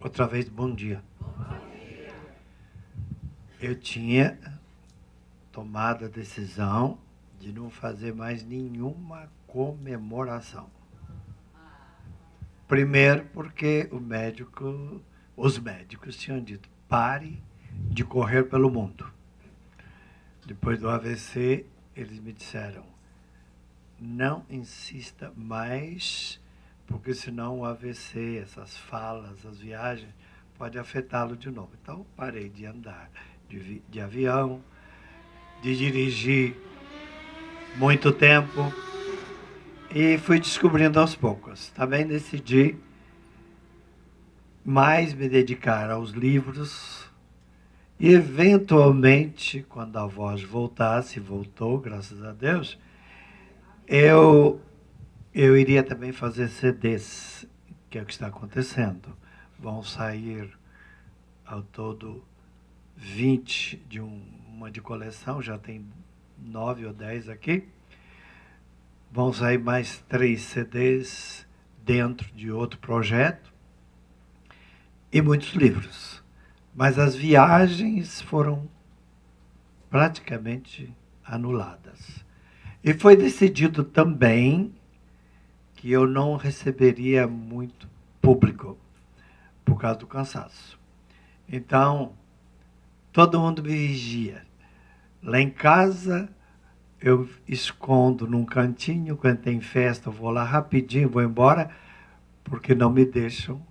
Outra vez, bom dia. Eu tinha tomado a decisão de não fazer mais nenhuma comemoração. Primeiro porque os médicos tinham dito, pare de correr pelo mundo. Depois do AVC, eles me disseram, não insista mais, porque senão o AVC, essas falas, as viagens, pode afetá-lo de novo. Então, parei de andar de avião, de dirigir muito tempo e fui descobrindo aos poucos. Também decidi mais me dedicar aos livros e, eventualmente, quando a voz voltasse, voltou, graças a Deus, eu iria também fazer CDs, que é o que está acontecendo. Vão sair ao todo 20 de uma de coleção, já tem 9 ou 10 aqui. Vão sair mais 3 CDs dentro de outro projeto e muitos livros. Mas as viagens foram praticamente anuladas. E foi decidido também que eu não receberia muito público por causa do cansaço. Então, todo mundo me vigia. Lá em casa, eu escondo num cantinho, quando tem festa, eu vou lá rapidinho, vou embora, porque não me deixam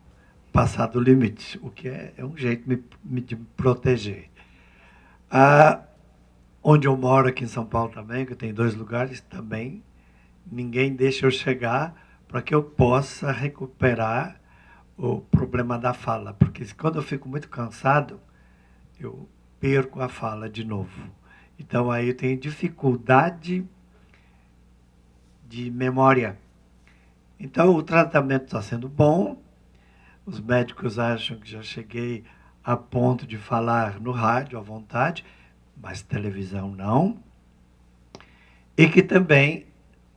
passar do limite, o que é um jeito de me proteger. Onde eu moro, aqui em São Paulo também, que tem 2 lugares, também ninguém deixa eu chegar para que eu possa recuperar o problema da fala, porque quando eu fico muito cansado, eu perco a fala de novo. Então, aí eu tenho dificuldade de memória. Então, o tratamento está sendo bom. Os médicos acham que já cheguei a ponto de falar no rádio à vontade, mas televisão não. E que também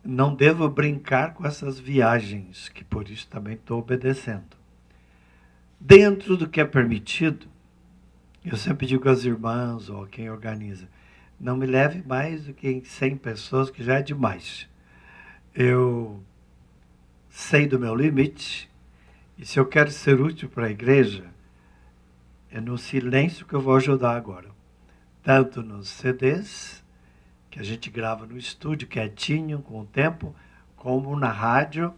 não devo brincar com essas viagens, que por isso também estou obedecendo. Dentro do que é permitido, eu sempre digo às irmãs ou a quem organiza, não me leve mais do que 100 pessoas, que já é demais. Eu sei do meu limite, e se eu quero ser útil para a igreja, é no silêncio que eu vou ajudar agora. Tanto nos CDs, que a gente grava no estúdio, quietinho, com o tempo, como na rádio.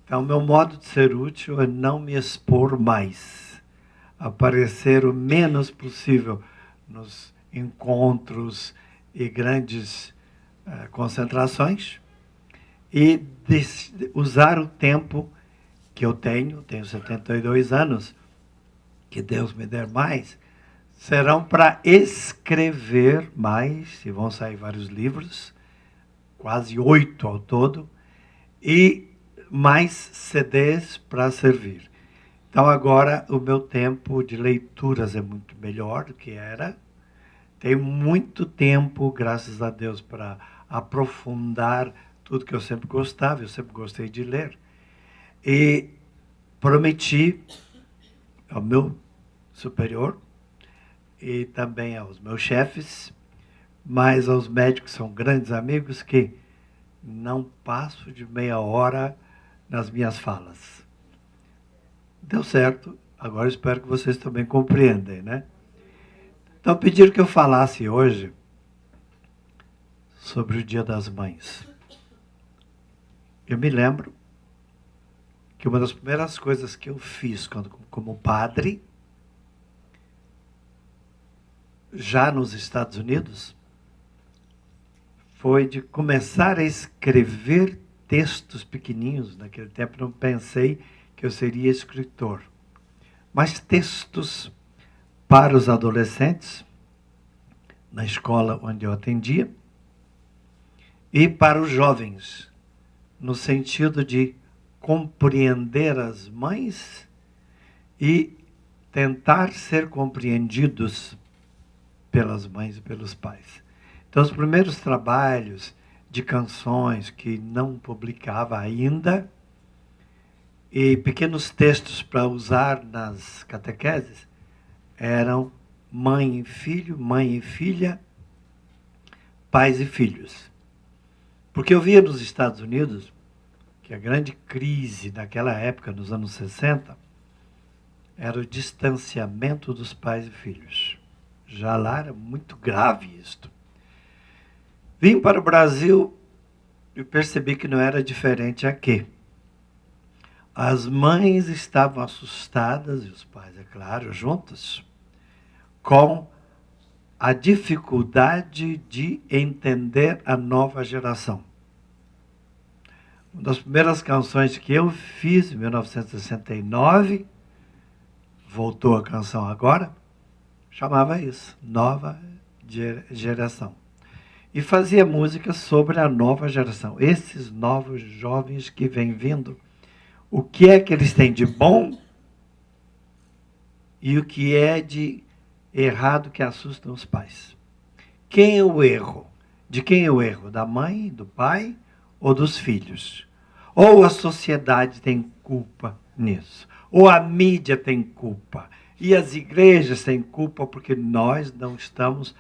Então, meu modo de ser útil é não me expor mais. Aparecer o menos possível nos encontros e grandes concentrações e usar o tempo que eu tenho 72 anos, que Deus me der mais, serão para escrever mais, e vão sair vários livros, quase 8 ao todo, e mais CDs para servir. Então, agora, o meu tempo de leituras é muito melhor do que era. Tenho muito tempo, graças a Deus, para aprofundar tudo que eu sempre gostava. Eu sempre gostei de ler. E prometi ao meu superior e também aos meus chefes, mas aos médicos, são grandes amigos, que não passo de meia hora nas minhas falas. Deu certo, agora espero que vocês também compreendem, né? Então, pediram que eu falasse hoje sobre o Dia das Mães. Eu me lembro que uma das primeiras coisas que eu fiz como padre, já nos Estados Unidos, foi de começar a escrever textos pequeninhos. Naquele tempo não pensei que eu seria escritor, mas textos para os adolescentes, na escola onde eu atendia, e para os jovens, no sentido de compreender as mães e tentar ser compreendidos pelas mães e pelos pais. Então, os primeiros trabalhos de canções que não publicava ainda, E pequenos textos para usar nas catequeses eram mãe e filha, pais e filhos. Porque eu via nos Estados Unidos que a grande crise naquela época, nos anos 60, era o distanciamento dos pais e filhos. Já lá era muito grave isto. Vim para o Brasil e percebi que não era diferente aqui. As mães estavam assustadas, e os pais, é claro, juntos, com a dificuldade de entender a nova geração. Uma das primeiras canções que eu fiz, em 1969, voltou a canção agora, chamava isso, Nova Geração. E fazia música sobre a nova geração, esses novos jovens que vêm vindo. O que é que eles têm de bom e o que é de errado que assustam os pais. Quem é o erro? De quem é o erro? Da mãe, do pai ou dos filhos? Ou a sociedade tem culpa nisso? Ou a mídia tem culpa? E as igrejas têm culpa porque nós não estamos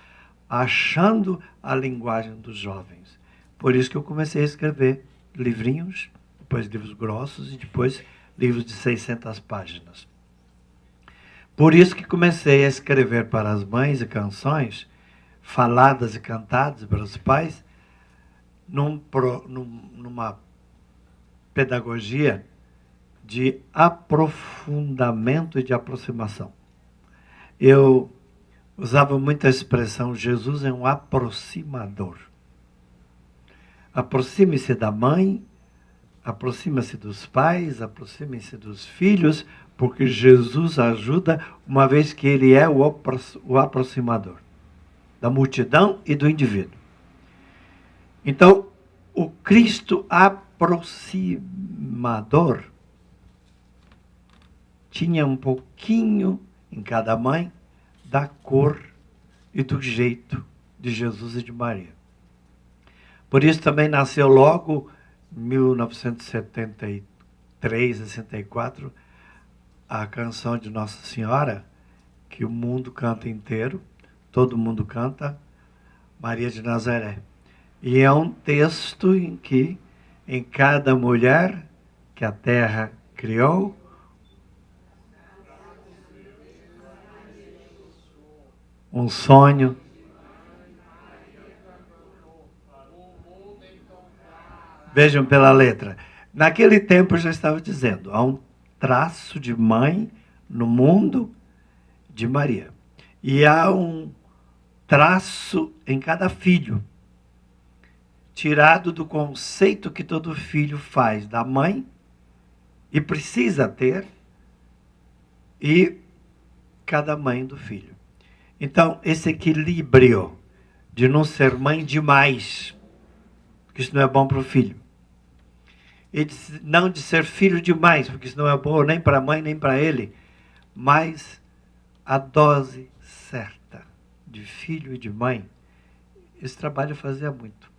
achando a linguagem dos jovens. Por isso que eu comecei a escrever livrinhos, depois livros grossos e depois livros de 600 páginas. Por isso que comecei a escrever para as mães e canções faladas e cantadas pelos pais numa pedagogia de aprofundamento e de aproximação. Eu usava muita expressão, Jesus é um aproximador. Aproxime-se da mãe, aproxime-se dos pais, aproxime-se dos filhos, porque Jesus ajuda, uma vez que ele é o aproximador da multidão e do indivíduo. Então, o Cristo aproximador tinha um pouquinho em cada mãe da cor e do jeito de Jesus e de Maria. Por isso também nasceu logo em 1973, 64, a canção de Nossa Senhora, que o mundo canta inteiro, todo mundo canta, Maria de Nazaré. E é um texto em que, em cada mulher que a terra criou, um sonho. Vejam pela letra. Naquele tempo eu já estava dizendo, há um traço de mãe no mundo de Maria. E há um traço em cada filho, tirado do conceito que todo filho faz da mãe e precisa ter, e cada mãe do filho. Então, esse equilíbrio de não ser mãe demais, porque isso não é bom para o filho. E não de ser filho demais, porque isso não é bom nem para a mãe, nem para ele. Mas a dose certa de filho e de mãe, esse trabalho eu fazia muito.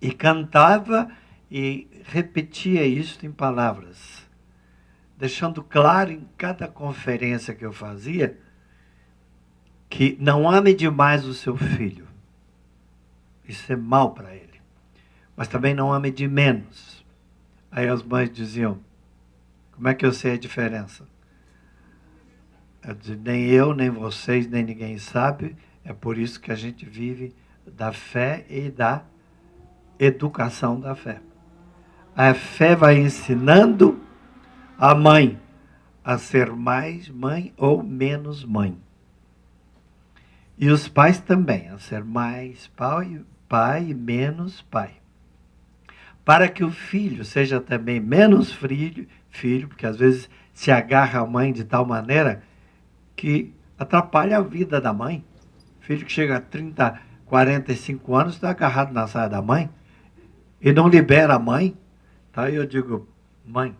E cantava e repetia isso em palavras, deixando claro em cada conferência que eu fazia, que não ame demais o seu filho. Isso é mal para ele. Mas também não ame de menos. Aí as mães diziam, como é que eu sei a diferença? Eu dizia, nem eu, nem vocês, nem ninguém sabe. É por isso que a gente vive da fé e da educação da fé. A fé vai ensinando a mãe a ser mais mãe ou menos mãe. E os pais também, a ser mais pai e menos pai. Para que o filho seja também menos filho, porque às vezes se agarra a mãe de tal maneira que atrapalha a vida da mãe. Filho que chega a 30, 45 anos está agarrado na saia da mãe e não libera a mãe. Então eu digo, mãe,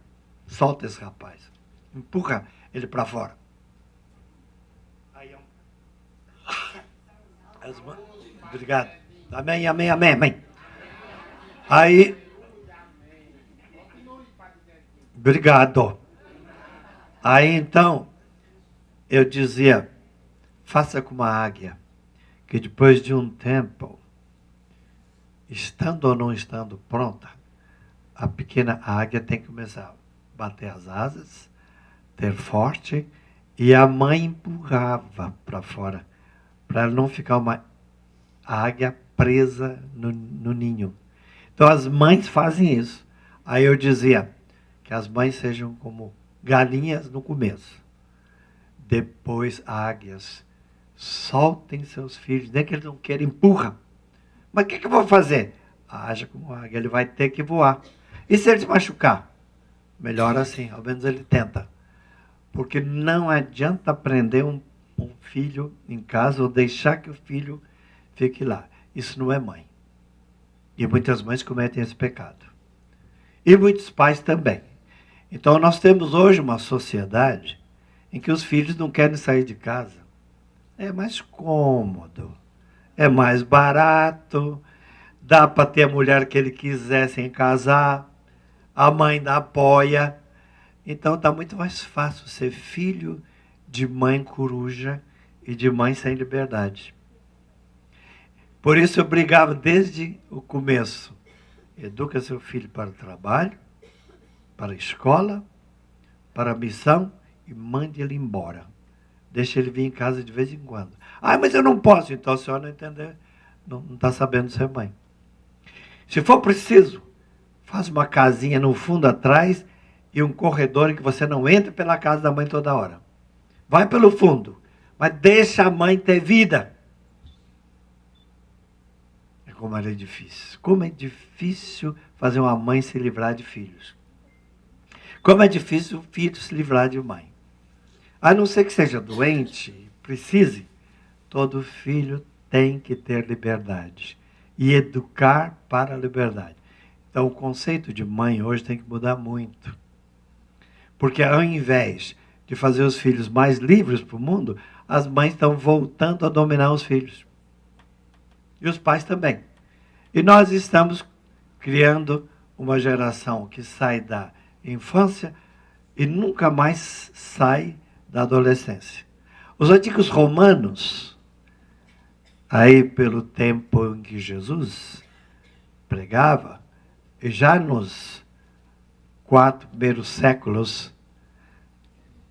solta esse rapaz, empurra ele para fora. Obrigado. Amém, amém, amém, amém. Aí, Obrigado. Aí então, eu dizia, faça como a águia, que depois de um tempo, estando ou não estando pronta, a pequena águia tem que começar a bater as asas, ter forte, e a mãe empurrava para fora, para não ficar uma águia presa no ninho. Então as mães fazem isso. Aí eu dizia que as mães sejam como galinhas no começo. Depois águias. Soltem seus filhos, nem que eles não queiram, empurra. Mas o que eu vou fazer? Haja como águia, ele vai ter que voar. E se ele se machucar? Melhor assim, ao menos ele tenta. Porque não adianta prender um filho em casa ou deixar que o filho fique lá. Isso não é mãe. E muitas mães cometem esse pecado. E muitos pais também. Então nós temos hoje uma sociedade em que os filhos não querem sair de casa. É mais cômodo, é mais barato, dá para ter a mulher que ele quiser sem casar, a mãe ainda apoia. Então está muito mais fácil ser filho de mãe coruja e de mãe sem liberdade. Por isso eu brigava desde o começo. Educa seu filho para o trabalho, para a escola, para a missão e mande ele embora. Deixa ele vir em casa de vez em quando. Ah, mas eu não posso. Então a senhora não entendeu, não está sabendo ser mãe. Se for preciso, faz uma casinha no fundo atrás e um corredor em que você não entre pela casa da mãe toda hora. Vai pelo fundo, mas deixa a mãe ter vida. É como é difícil. Como é difícil fazer uma mãe se livrar de filhos. Como é difícil o filho se livrar de mãe. A não ser que seja doente, precise, todo filho tem que ter liberdade. E educar para a liberdade. Então o conceito de mãe hoje tem que mudar muito. Porque ao invés de fazer os filhos mais livres para o mundo, as mães estão voltando a dominar os filhos. E os pais também. E nós estamos criando uma geração que sai da infância e nunca mais sai da adolescência. Os antigos romanos, aí pelo tempo em que Jesus pregava, e já nos 4 primeiros séculos,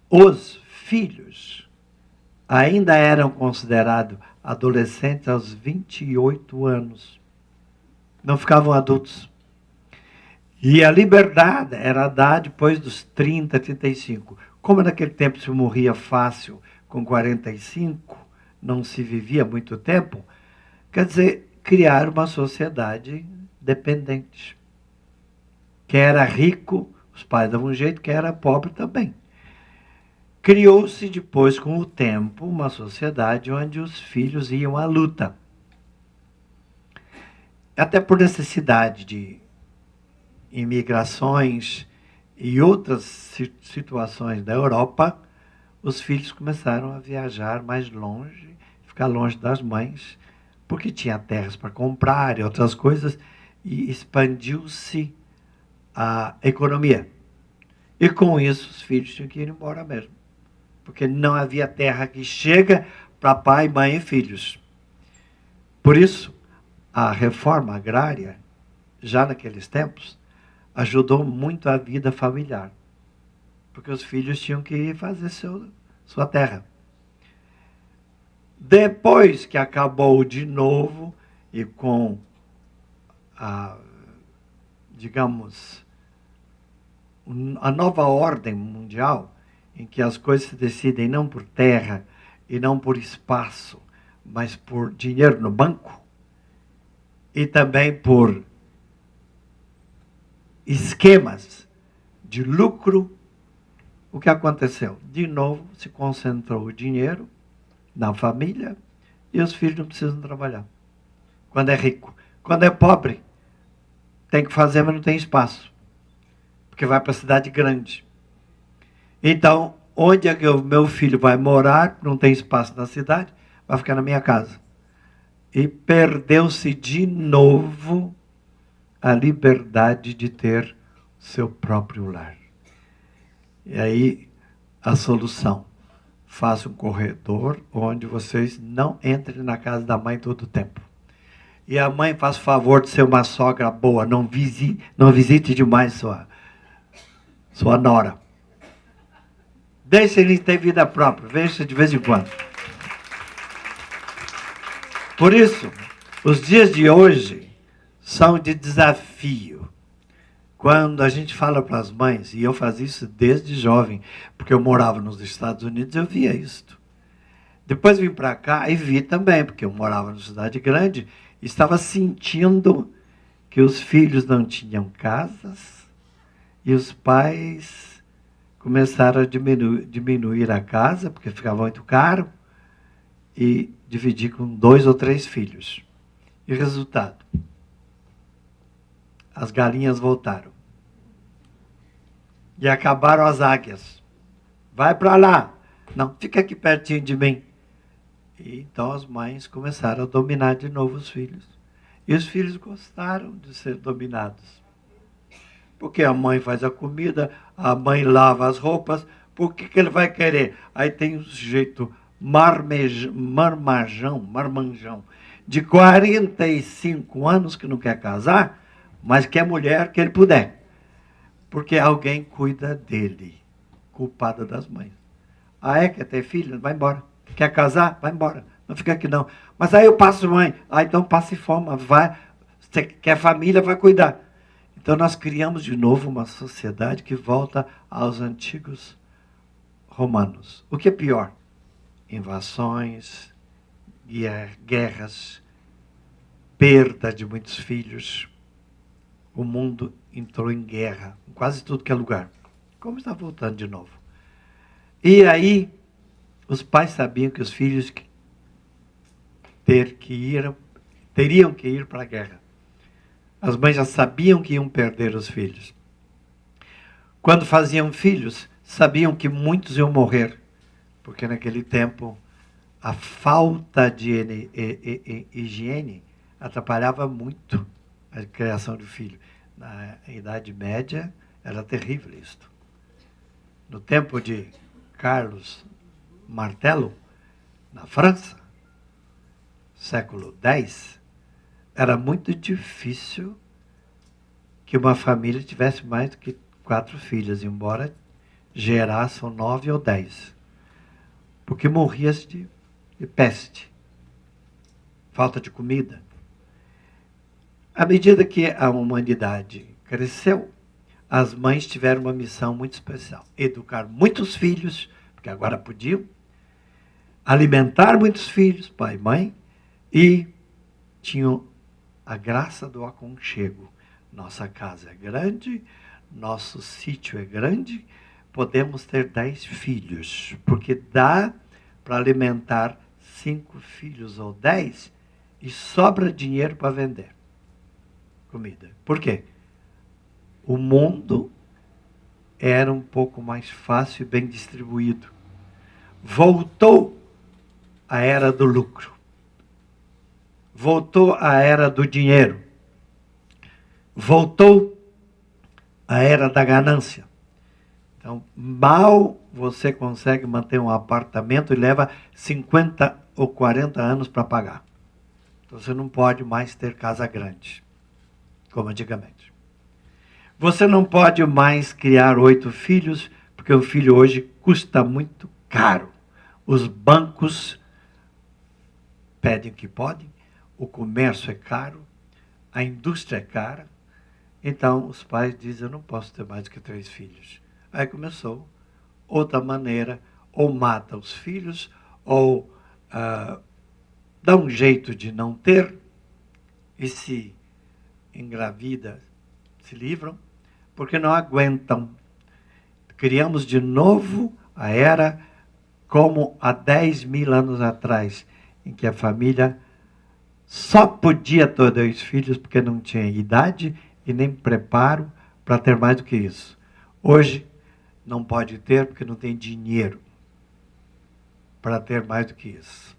os filhos ainda eram considerados adolescentes aos 28 anos. Não ficavam adultos. E a liberdade era dada depois dos 30, 35. Como naquele tempo se morria fácil com 45, não se vivia muito tempo, quer dizer, criar uma sociedade dependente. Quem era rico, os pais davam um jeito, quem era pobre também. Criou-se depois, com o tempo, uma sociedade onde os filhos iam à luta. Até por necessidade de imigrações e outras situações da Europa, os filhos começaram a viajar mais longe, ficar longe das mães, porque tinha terras para comprar e outras coisas, e expandiu-se a economia. E com isso os filhos tinham que ir embora mesmo, porque não havia terra que chega para pai, mãe e filhos. Por isso, a reforma agrária, já naqueles tempos, ajudou muito a vida familiar, porque os filhos tinham que ir fazer sua terra. Depois que acabou de novo, e com a, digamos, a nova ordem mundial, em que as coisas se decidem não por terra e não por espaço, mas por dinheiro no banco, e também por esquemas de lucro, o que aconteceu? De novo, se concentrou o dinheiro na família e os filhos não precisam trabalhar. Quando é rico. Quando é pobre, tem que fazer, mas não tem espaço. Porque vai para a cidade grande. Então, onde é que o meu filho vai morar, não tem espaço na cidade, vai ficar na minha casa. E perdeu-se de novo a liberdade de ter seu próprio lar. E aí, a solução. Faça um corredor onde vocês não entrem na casa da mãe todo o tempo. E a mãe faz o favor de ser uma sogra boa, não visite demais sua nora. Deixe ele ter vida própria, veja de vez em quando. Por isso, os dias de hoje são de desafio. Quando a gente fala para as mães, e eu fazia isso desde jovem, porque eu morava nos Estados Unidos, eu via isso. Depois vim para cá e vi também, porque eu morava numa cidade grande, e estava sentindo que os filhos não tinham casas, e os pais começaram a diminuir a casa, porque ficava muito caro, e dividir com 2 ou 3 filhos. E o resultado? As galinhas voltaram. E acabaram as águias. Vai para lá. Não, fica aqui pertinho de mim. E então as mães começaram a dominar de novo os filhos. E os filhos gostaram de ser dominados. Porque a mãe faz a comida, a mãe lava as roupas, por que ele vai querer? Aí tem um sujeito marmanjão, de 45 anos que não quer casar, mas quer mulher que ele puder. Porque alguém cuida dele. Culpada das mães. Ah, quer ter filho? Vai embora. Quer casar? Vai embora. Não fica aqui não. Mas aí eu passo mãe. Ah, então passe fome. Vai. Você quer família, vai cuidar. Então nós criamos de novo uma sociedade que volta aos antigos romanos. O que é pior? Invasões, guerras, perda de muitos filhos. O mundo entrou em guerra, em quase tudo que é lugar. Como está voltando de novo? E aí, os pais sabiam que os filhos teriam que ir para a guerra. As mães já sabiam que iam perder os filhos. Quando faziam filhos, sabiam que muitos iam morrer, porque naquele tempo a falta de higiene atrapalhava muito a criação do filho. Na Idade Média era terrível isto. No tempo de Carlos Martelo, na França, século X, era muito difícil que uma família tivesse mais do que 4 filhos, embora gerassem 9 ou 10. Porque morria de peste, falta de comida. À medida que a humanidade cresceu, as mães tiveram uma missão muito especial. Educar muitos filhos, porque agora podiam, alimentar muitos filhos, pai e mãe, e tinham a graça do aconchego. Nossa casa é grande, nosso sítio é grande, podemos ter 10 filhos, porque dá para alimentar 5 filhos ou 10 e sobra dinheiro para vender comida. Por quê? O mundo era um pouco mais fácil e bem distribuído. Voltou a era do lucro. Voltou a era do dinheiro. Voltou a era da ganância. Então, mal você consegue manter um apartamento e leva 50 ou 40 anos para pagar. Então, você não pode mais ter casa grande, como antigamente. Você não pode mais criar 8 filhos, porque o filho hoje custa muito caro. Os bancos pedem o que podem, o comércio é caro, a indústria é cara. Então, os pais dizem, eu não posso ter mais do que 3 filhos. Aí começou outra maneira, ou mata os filhos, ou dá um jeito de não ter, e se engravida, se livram, porque não aguentam. Criamos de novo a era como há 10.000 anos atrás, em que a família só podia ter 2 filhos porque não tinha idade e nem preparo para ter mais do que isso. Hoje, não pode ter porque não tem dinheiro para ter mais do que isso.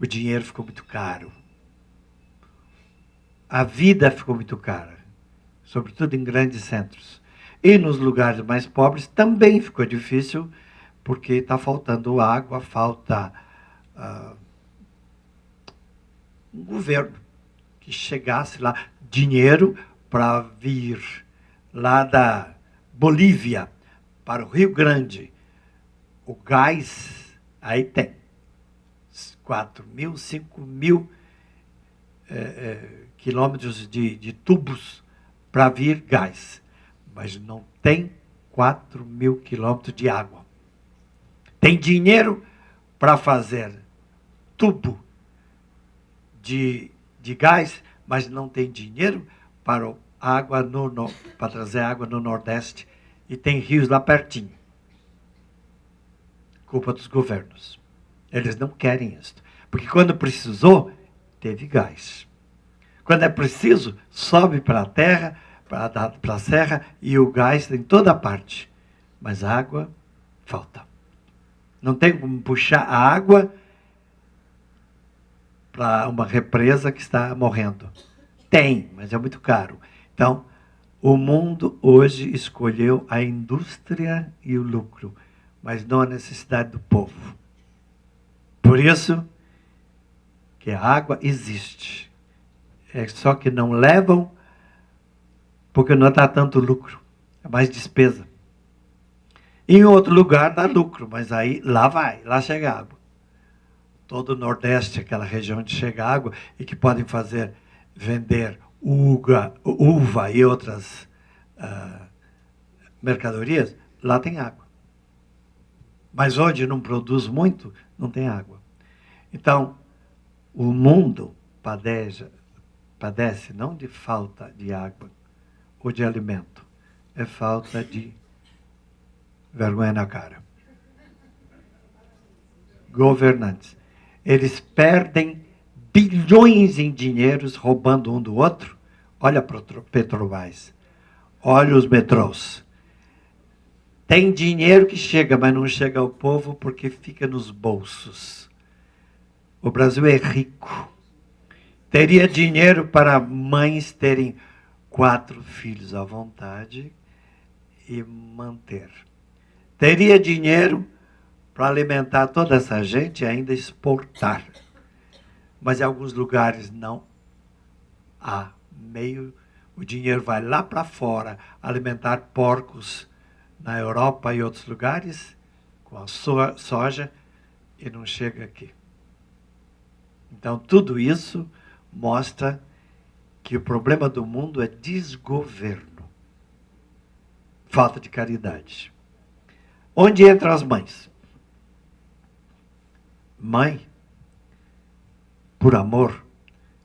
O dinheiro ficou muito caro. A vida ficou muito cara, sobretudo em grandes centros. E nos lugares mais pobres também ficou difícil, porque está faltando água, falta um governo que chegasse lá, dinheiro para vir lá da Bolívia para o Rio Grande. O gás, aí tem 4.000, 5.000 quilômetros de tubos para vir gás, mas não tem 4.000 quilômetros de água. Tem dinheiro para fazer tubo de gás, mas não tem dinheiro para para trazer água no Nordeste, e tem rios lá pertinho. Culpa dos governos. Eles não querem isso. Porque quando precisou, teve gás. Quando é preciso, sobe para a terra, para a serra, e o gás em toda parte. Mas a água falta. Não tem como puxar a água para uma represa que está morrendo. Tem, mas é muito caro. Então, o mundo hoje escolheu a indústria e o lucro, mas não a necessidade do povo. Por isso que a água existe. É só que não levam, porque não dá tanto lucro. É mais despesa. Em outro lugar dá lucro, mas aí lá chega água. Todo o Nordeste, aquela região onde chega água, e que podem vender uva e outras mercadorias, lá tem água. Mas onde não produz muito, não tem água. Então, o mundo padece não de falta de água ou de alimento, é falta de vergonha na cara. Governantes. Eles perdem bilhões em dinheiros roubando um do outro. Olha para o Petrobras. Olha os metrôs. Tem dinheiro que chega, mas não chega ao povo porque fica nos bolsos. O Brasil é rico. Teria dinheiro para mães terem 4 filhos à vontade e manter. Teria dinheiro para alimentar toda essa gente e ainda exportar. Mas em alguns lugares não há meio. O dinheiro vai lá para fora alimentar porcos na Europa e outros lugares com a soja e não chega aqui. Então, tudo isso mostra que o problema do mundo é desgoverno. Falta de caridade. Onde entram as mães? Mãe, por amor,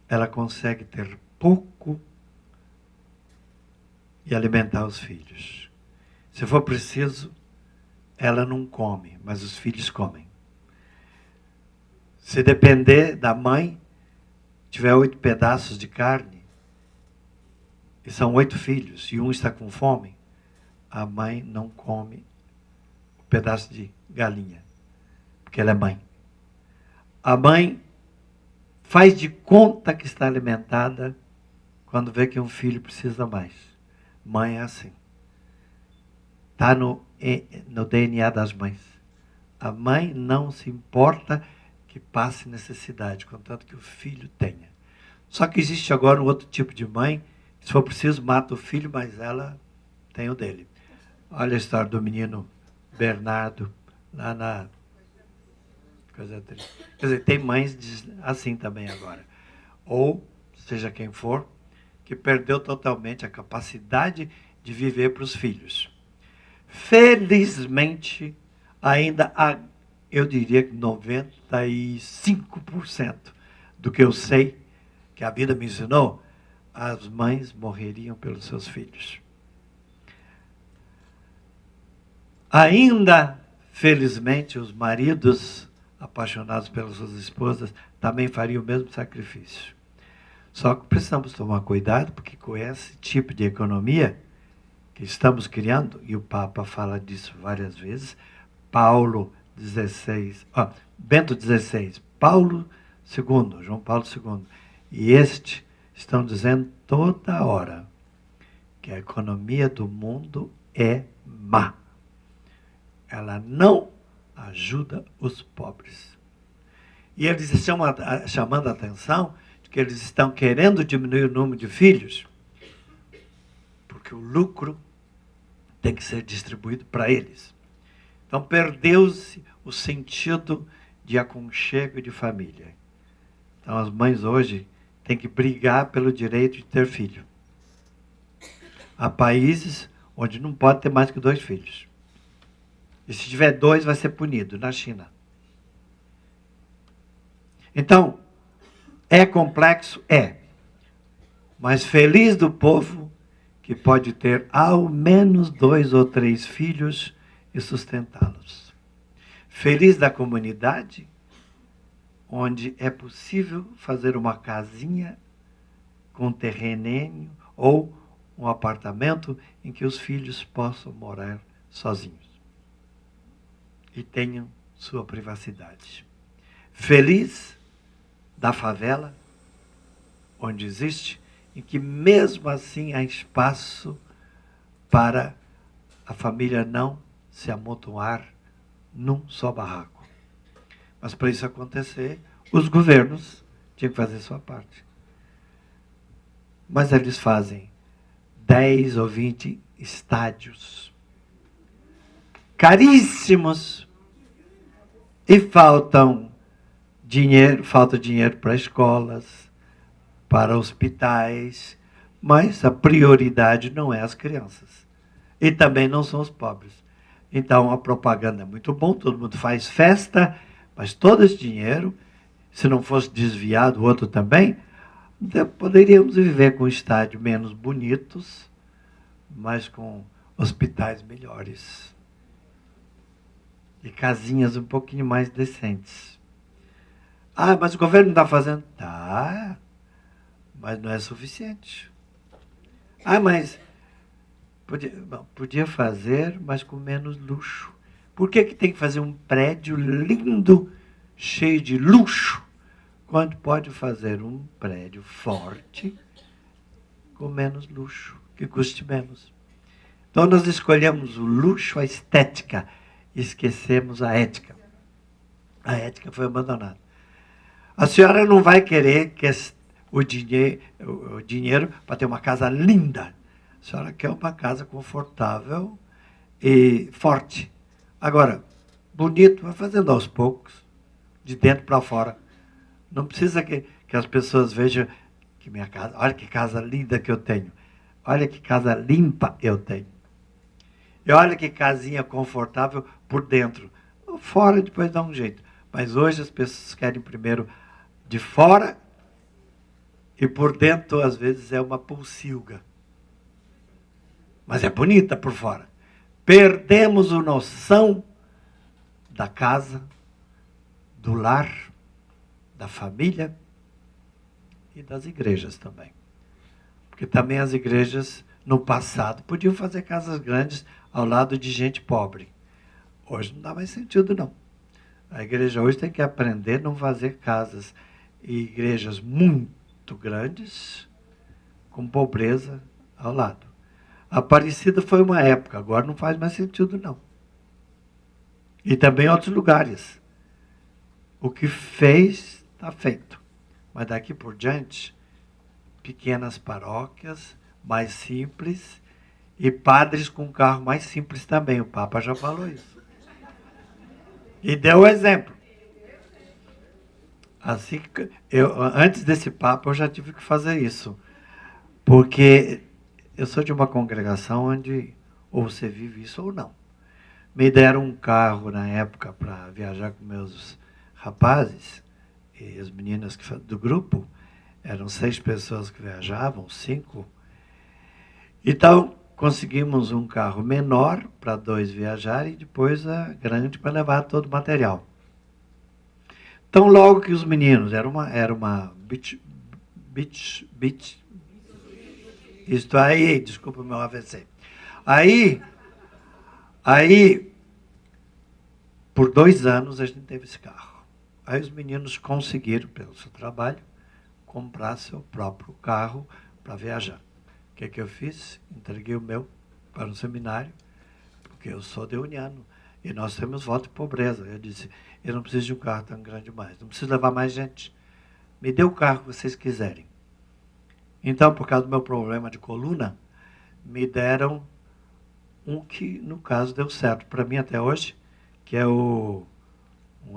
ela consegue ter pouco e alimentar os filhos. Se for preciso, ela não come, mas os filhos comem. Se depender da mãe, tiver 8 pedaços de carne, e são 8 filhos, e um está com fome, a mãe não come o pedaço de galinha, porque ela é mãe. A mãe faz de conta que está alimentada quando vê que um filho precisa mais. Mãe é assim. Está no DNA das mães. A mãe não se importa que passe necessidade, contanto que o filho tenha. Só que existe agora um outro tipo de mãe, que, se for preciso, mata o filho, mas ela tem o dele. Olha a história do menino Bernardo, lá na... Coisa triste. Quer dizer, tem mães assim também agora. Ou, seja quem for, que perdeu totalmente a capacidade de viver para os filhos. Felizmente, ainda há, eu diria que 95% do que eu sei, que a vida me ensinou, as mães morreriam pelos seus filhos. Ainda, felizmente, os maridos apaixonados pelas suas esposas também fariam o mesmo sacrifício. Só que precisamos tomar cuidado, porque com esse tipo de economia que estamos criando, e o Papa fala disso várias vezes, Bento XVI, João Paulo II, e estão dizendo toda hora que a economia do mundo é má. Ela não ajuda os pobres. E eles estão chamando a atenção de que eles estão querendo diminuir o número de filhos, porque o lucro tem que ser distribuído para eles. Então, perdeu-se o sentido de aconchego e de família. Então, as mães hoje têm que brigar pelo direito de ter filho. Há países onde não pode ter mais que 2 filhos. E se tiver 2, vai ser punido, na China. Então, é complexo? É. Mas feliz do povo que pode ter ao menos 2 ou 3 filhos e sustentá-los. Feliz da comunidade, onde é possível fazer uma casinha com terreninho ou um apartamento em que os filhos possam morar sozinhos e tenham sua privacidade. Feliz da favela, onde existe, em que mesmo assim há espaço para a família não se amontoar num só barraco. Mas para isso acontecer, os governos tinham que fazer sua parte. Mas eles fazem 10 ou 20 estádios caríssimos e falta dinheiro para escolas, para hospitais, mas a prioridade não é as crianças. E também não são os pobres. Então a propaganda é muito bom, todo mundo faz festa, mas todo esse dinheiro, se não fosse desviado, o outro também, poderíamos viver com estádios menos bonitos, mas com hospitais melhores. E casinhas um pouquinho mais decentes. Ah, mas o governo não está fazendo? Tá, mas não é suficiente. Ah, mas podia fazer, mas com menos luxo. Por que tem que fazer um prédio lindo, cheio de luxo, quando pode fazer um prédio forte, com menos luxo, que custe menos? Então nós escolhemos o luxo, a estética, e esquecemos a ética. A ética foi abandonada. A senhora não vai querer que o dinheiro para ter uma casa linda. A senhora quer uma casa confortável e forte. Agora, bonito, vai fazendo aos poucos, de dentro para fora. Não precisa que as pessoas vejam que minha casa, olha que casa linda que eu tenho. Olha que casa limpa eu tenho. E olha que casinha confortável por dentro. Fora depois dá um jeito. Mas hoje as pessoas querem primeiro de fora e por dentro às vezes é uma pulsilga. Mas é bonita por fora. Perdemos a noção da casa, do lar, da família e das igrejas também. Porque também as igrejas no passado podiam fazer casas grandes ao lado de gente pobre. Hoje não dá mais sentido, não. A igreja hoje tem que aprender a não fazer casas e igrejas muito grandes, com pobreza ao lado. A Aparecida foi uma época, agora não faz mais sentido, não. E também em outros lugares. O que fez, está feito. Mas daqui por diante, pequenas paróquias, mais simples, e padres com carro mais simples também. O Papa já falou isso. E deu o exemplo. Assim que antes desse Papa, eu já tive que fazer isso. Porque eu sou de uma congregação onde ou você vive isso ou não. Me deram um carro na época para viajar com meus rapazes e as meninas do grupo. Eram 6 pessoas que viajavam, 5. Então, conseguimos um carro menor para 2 viajarem e depois a grande para levar todo o material. Então, logo que os meninos, era uma beach, isto aí, desculpa o meu AVC. Aí, por 2 anos a gente teve esse carro. Aí os meninos conseguiram, pelo seu trabalho, comprar seu próprio carro para viajar. O que eu fiz? Entreguei o meu para um seminário, porque eu sou deuniano. E nós temos voto de pobreza. Eu disse, eu não preciso de um carro tão grande mais. Não preciso levar mais gente. Me dê o carro que vocês quiserem. Então, por causa do meu problema de coluna, me deram um que, no caso, deu certo para mim até hoje, que é um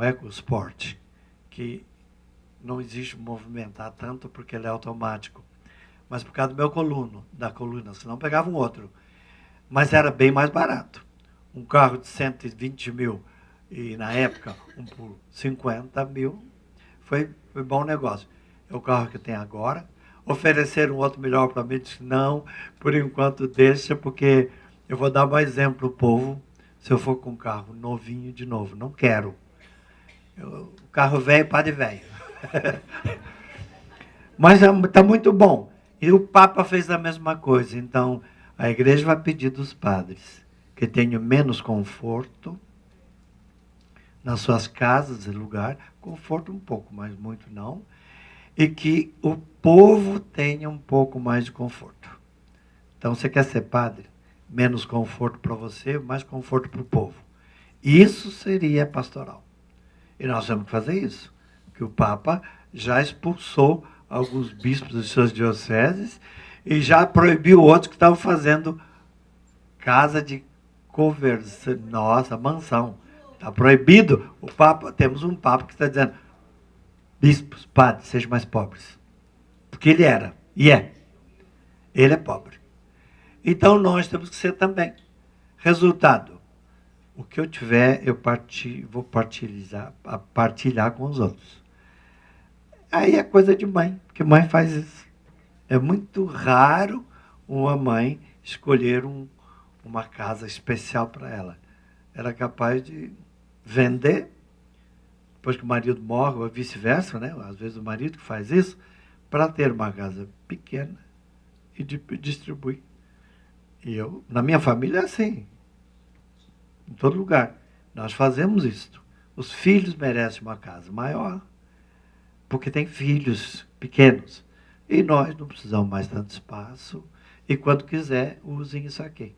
EcoSport, que não exige movimentar tanto porque ele é automático. Mas por causa do meu da coluna, senão pegava um outro. Mas era bem mais barato. Um carro de 120 mil e, na época, um por 50 mil, foi bom negócio. É o carro que tem agora. Ofereceram um outro melhor para mim, disse, não, por enquanto deixa, porque eu vou dar um exemplo para o povo, se eu for com um carro novinho de novo. Não quero. O carro velho, pá de velho. Mas está muito bom. E o Papa fez a mesma coisa. Então, a igreja vai pedir dos padres que tenham menos conforto nas suas casas e lugar, conforto um pouco, mas muito não, e que o povo tenha um pouco mais de conforto. Então, você quer ser padre? Menos conforto para você, mais conforto para o povo. Isso seria pastoral. E nós temos que fazer isso. Que o Papa já expulsou alguns bispos de suas dioceses e já proibiu outros que estavam fazendo casa de conversa, nossa, mansão. Está proibido. O Papa, temos um Papa que está dizendo, bispos, padres, sejam mais pobres. Porque ele era, e é. Ele é pobre. Então nós temos que ser também. Resultado, o que eu tiver, eu vou partilhar com os outros. Aí é coisa de mãe, porque mãe faz isso. É muito raro uma mãe escolher uma casa especial para ela. Ela é capaz de vender, depois que o marido morre, ou vice-versa, né? Às vezes o marido que faz isso, para ter uma casa pequena e distribuir. E na minha família é assim. Em todo lugar. Nós fazemos isso. Os filhos merecem uma casa maior, porque tem filhos pequenos. E nós não precisamos mais tanto espaço. E quando quiser, usem isso aqui.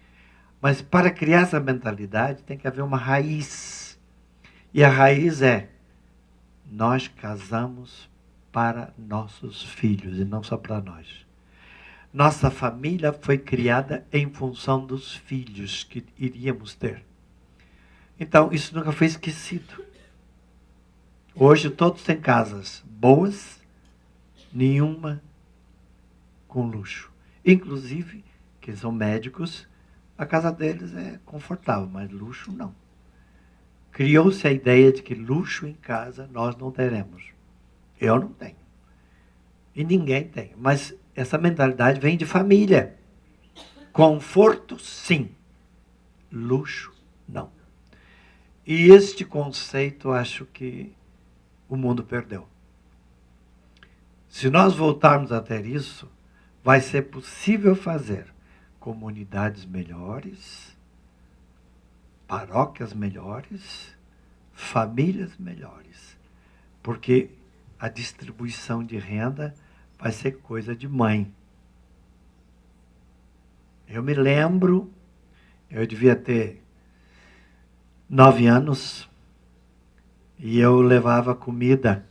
Mas para criar essa mentalidade, tem que haver uma raiz. E a raiz é, nós casamos para nossos filhos, e não só para nós. Nossa família foi criada em função dos filhos que iríamos ter. Então, isso nunca foi esquecido. Hoje todos têm casas boas, nenhuma com luxo. Inclusive, que são médicos, a casa deles é confortável, mas luxo não. Criou-se a ideia de que luxo em casa nós não teremos. Eu não tenho. E ninguém tem. Mas essa mentalidade vem de família. Conforto, sim. Luxo, não. E este conceito, acho que o mundo perdeu. Se nós voltarmos a ter isso, vai ser possível fazer comunidades melhores, paróquias melhores, famílias melhores. Porque a distribuição de renda vai ser coisa de mãe. Eu me lembro, eu devia ter 9 anos, e eu levava comida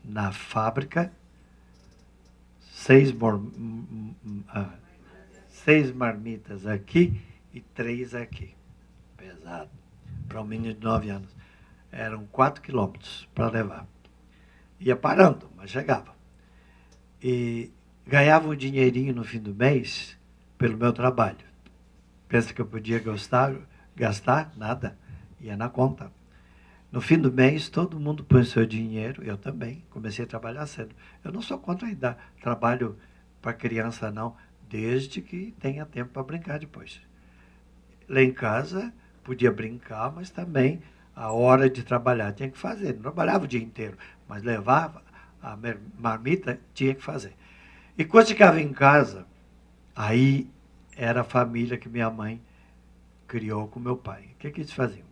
na fábrica, 6 marmitas aqui e 3 aqui. Pesado. Para um menino de 9 anos. Eram 4 quilômetros para levar. Ia parando, mas chegava. E ganhava um dinheirinho no fim do mês pelo meu trabalho. Pensa que eu podia gastar? Nada. Ia na conta. No fim do mês, todo mundo põe o seu dinheiro, eu também. Comecei a trabalhar cedo. Eu não sou contra dar trabalho para criança, não, desde que tenha tempo para brincar depois. Lá em casa, podia brincar, mas também a hora de trabalhar tinha que fazer. Não trabalhava o dia inteiro, mas levava a marmita, tinha que fazer. E quando chegava em casa, aí era a família que minha mãe criou com meu pai. O que eles faziam?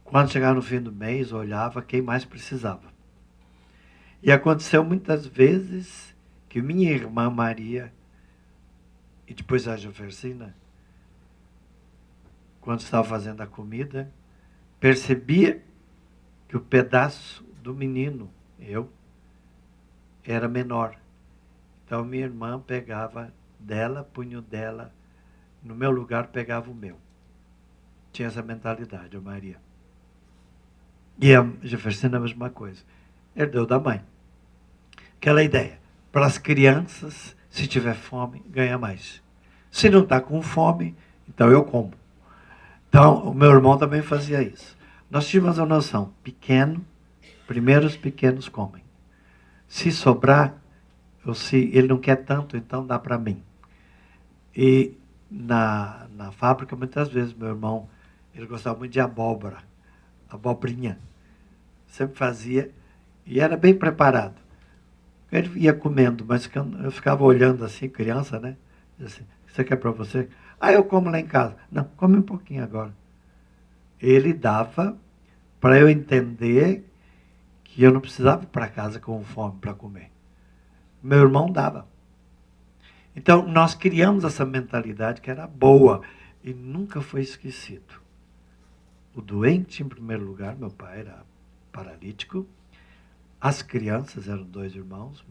Quando chegava no fim do mês, olhava quem mais precisava. E aconteceu muitas vezes que minha irmã Maria, e depois a Jeffersina, quando estava fazendo a comida, percebia que o pedaço do menino, eu, era menor. Então minha irmã pegava dela, punha o dela, no meu lugar pegava o meu. Tinha essa mentalidade, a Maria. E a Jeffersina a mesma coisa. Herdeu da mãe. Aquela ideia. Para as crianças, se tiver fome, ganha mais. Se não está com fome, então eu como. Então, o meu irmão também fazia isso. Nós tínhamos a noção, pequeno, primeiro os pequenos comem. Se sobrar, ou se ele não quer tanto, então dá para mim. E na fábrica, muitas vezes, meu irmão, ele gostava muito de abóbora, abobrinha. Sempre fazia, e era bem preparado. Ele ia comendo, mas eu ficava olhando assim, criança, né? Assim, isso aqui é para você? Ah, eu como lá em casa. Não, come um pouquinho agora. Ele dava para eu entender que eu não precisava ir para casa com fome para comer. Meu irmão dava. Então, nós criamos essa mentalidade que era boa e nunca foi esquecido. O doente, em primeiro lugar, meu pai era paralítico. As crianças eram 2 irmãos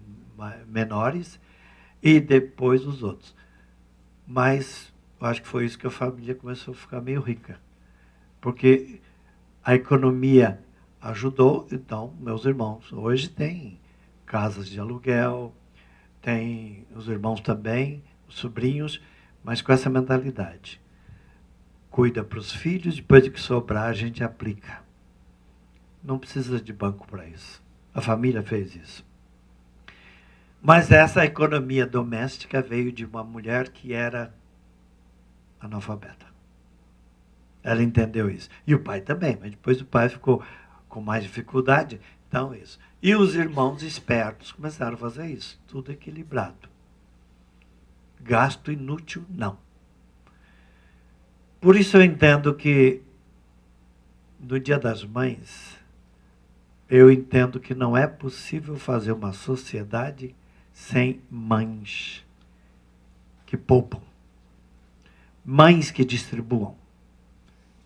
menores e depois os outros. Mas eu acho que foi isso que a família começou a ficar meio rica. Porque a economia ajudou, então, meus irmãos hoje têm casas de aluguel, tem os irmãos também, os sobrinhos, mas com essa mentalidade. Cuida para os filhos, depois de que sobrar, a gente aplica. Não precisa de banco para isso. A família fez isso. Mas essa economia doméstica veio de uma mulher que era analfabeta. Ela entendeu isso. E o pai também, mas depois o pai ficou com mais dificuldade. Então, isso. E os irmãos espertos começaram a fazer isso. Tudo equilibrado. Gasto inútil, não. Por isso eu entendo que no Dia das Mães, eu entendo que não é possível fazer uma sociedade sem mães que poupam, mães que distribuam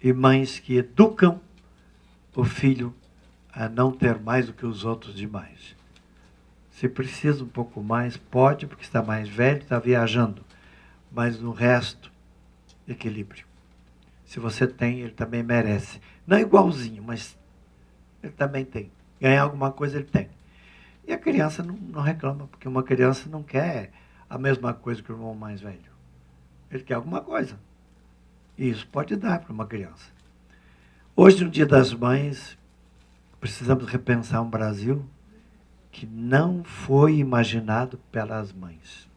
e mães que educam o filho a não ter mais do que os outros demais. Se precisa um pouco mais, pode, porque está mais velho, está viajando. Mas no resto, equilíbrio. Se você tem, ele também merece. Não igualzinho, mas ele também tem. Ganhar alguma coisa, ele tem. E a criança não reclama, porque uma criança não quer a mesma coisa que o irmão mais velho. Ele quer alguma coisa. E isso pode dar para uma criança. Hoje, no Dia das Mães, precisamos repensar um Brasil que não foi imaginado pelas mães.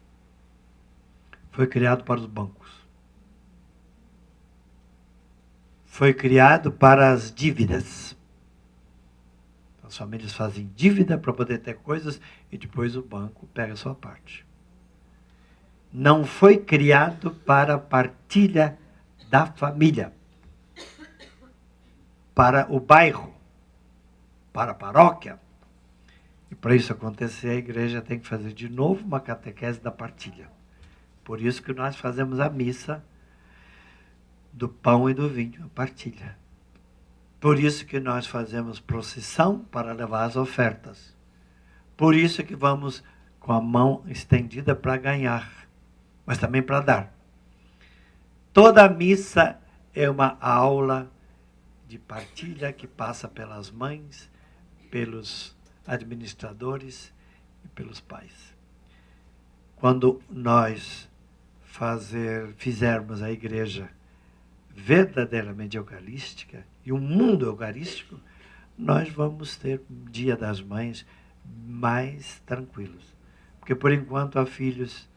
Foi criado para os bancos. Foi criado para as dívidas. As famílias fazem dívida para poder ter coisas e depois o banco pega a sua parte. Não foi criado para a partilha da família, para o bairro, para a paróquia. E para isso acontecer, a igreja tem que fazer de novo uma catequese da partilha. Por isso que nós fazemos a missa do pão e do vinho, a partilha. Por isso que nós fazemos procissão para levar as ofertas. Por isso que vamos com a mão estendida para ganhar, mas também para dar. Toda missa é uma aula de partilha que passa pelas mães, pelos administradores e pelos pais. Quando nós fizermos a igreja verdadeiramente eucarística e um mundo eucarístico, nós vamos ter Dia das Mães mais tranquilos. Porque por enquanto há filhos